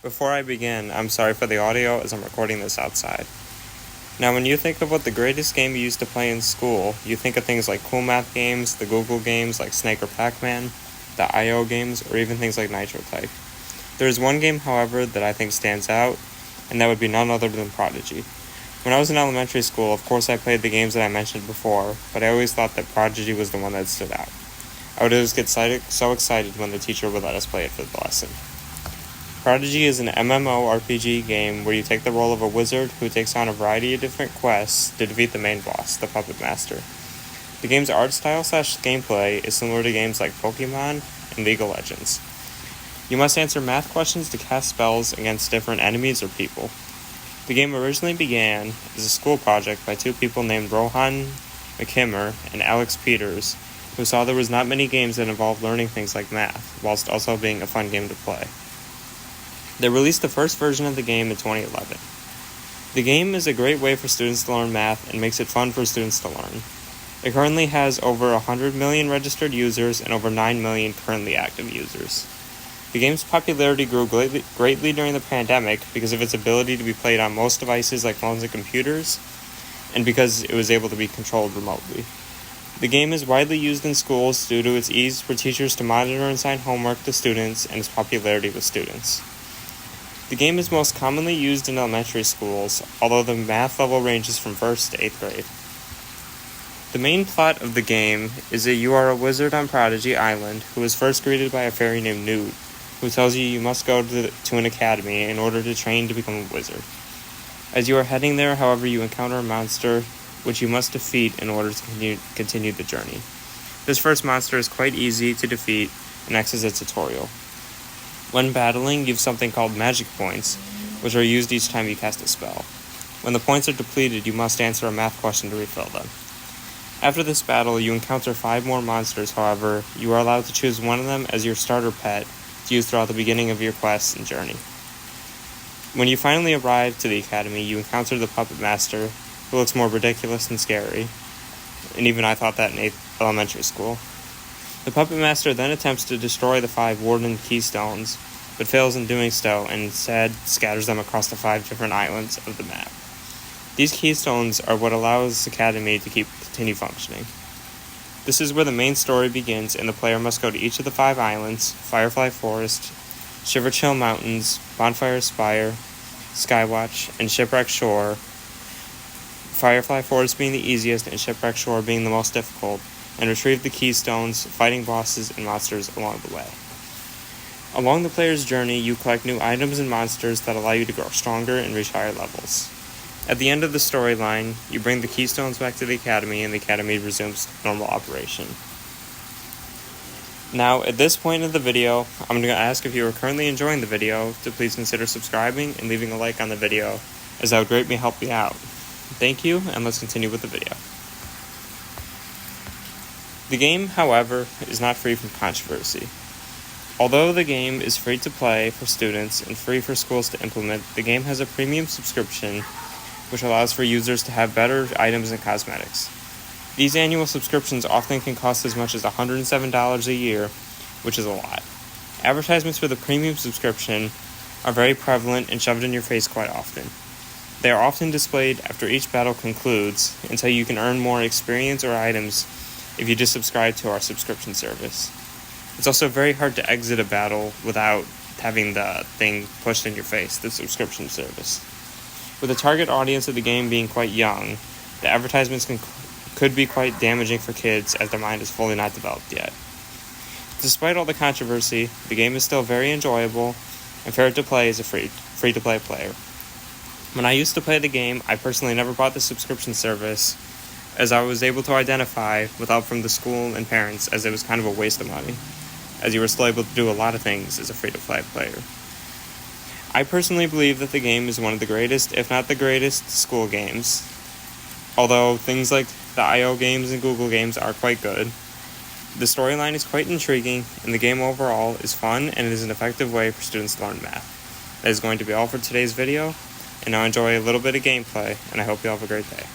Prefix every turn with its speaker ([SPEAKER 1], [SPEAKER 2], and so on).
[SPEAKER 1] Before I begin, I'm sorry for the audio as I'm recording this outside. Now, when you think of what the greatest game you used to play in school, you think of things like cool math games, the Google games like Snake or Pac-Man, the IO games, or even things like Nitro Type. There is one game, however, that I think stands out, and that would be none other than Prodigy. When I was in elementary school, of course I played the games that I mentioned before, but I always thought that Prodigy was the one that stood out. I would always get so excited when the teacher would let us play it for the lesson. Prodigy is an MMORPG game where you take the role of a wizard who takes on a variety of different quests to defeat the main boss, the Puppet Master. The game's art style / gameplay is similar to games like Pokemon and League of Legends. You must answer math questions to cast spells against different enemies or people. The game originally began as a school project by two people named Rohan McKimmer and Alex Peters, who saw there was not many games that involved learning things like math, whilst also being a fun game to play. They released the first version of the game in 2011. The game is a great way for students to learn math and makes it fun for students to learn. It currently has over 100 million registered users and over 9 million currently active users. The game's popularity grew greatly during the pandemic because of its ability to be played on most devices like phones and computers, and because it was able to be controlled remotely. The game is widely used in schools due to its ease for teachers to monitor and assign homework to students and its popularity with students. The game is most commonly used in elementary schools, although the math level ranges from 1st to 8th grade. The main plot of the game is that you are a wizard on Prodigy Island who is first greeted by a fairy named Nude, who tells you must go to an academy in order to train to become a wizard. As you are heading there, however, you encounter a monster which you must defeat in order to continue the journey. This first monster is quite easy to defeat and acts as a tutorial. When battling, you have something called magic points, which are used each time you cast a spell. When the points are depleted, you must answer a math question to refill them. After this battle, you encounter 5 more monsters, however, you are allowed to choose one of them as your starter pet to use throughout the beginning of your quest and journey. When you finally arrive to the academy, you encounter the Puppet Master, who looks more ridiculous and scary, and even I thought that in elementary school. The Puppet Master then attempts to destroy the 5 Warden Keystones, but fails in doing so and instead scatters them across the 5 different islands of the map. These Keystones are what allows the Academy to continue functioning. This is where the main story begins, and the player must go to each of the 5 islands: Firefly Forest, Shiverchill Mountains, Bonfire Spire, Skywatch, and Shipwreck Shore, Firefly Forest being the easiest and Shipwreck Shore being the most difficult, and retrieve the Keystones, fighting bosses and monsters along the way. Along the player's journey, you collect new items and monsters that allow you to grow stronger and reach higher levels. At the end of the storyline, you bring the Keystones back to the Academy, and the Academy resumes normal operation. Now, at this point of the video, I'm going to ask if you are currently enjoying the video to please consider subscribing and leaving a like on the video, as that would greatly help me out. Thank you, and let's continue with the video. The game, however, is not free from controversy. Although the game is free to play for students and free for schools to implement, the game has a premium subscription which allows for users to have better items and cosmetics. These annual subscriptions often can cost as much as $107 a year, which is a lot. Advertisements for the premium subscription are very prevalent and shoved in your face quite often. They are often displayed after each battle concludes until you can earn more experience or items if you just subscribe to our subscription service. It's also very hard to exit a battle without having the thing pushed in your face, the subscription service. With the target audience of the game being quite young, the advertisements could be quite damaging for kids as their mind is fully not developed yet. Despite all the controversy, the game is still very enjoyable and fair to play as a free-to-play player. When I used to play the game, I personally never bought the subscription service, as I was able to identify with help from the school and parents, as it was kind of a waste of money, as you were still able to do a lot of things as a free-to-play player. I personally believe that the game is one of the greatest, if not the greatest, school games. Although things like the IO games and Google games are quite good, the storyline is quite intriguing, and the game overall is fun and it is an effective way for students to learn math. That is going to be all for today's video, and now enjoy a little bit of gameplay, and I hope you all have a great day.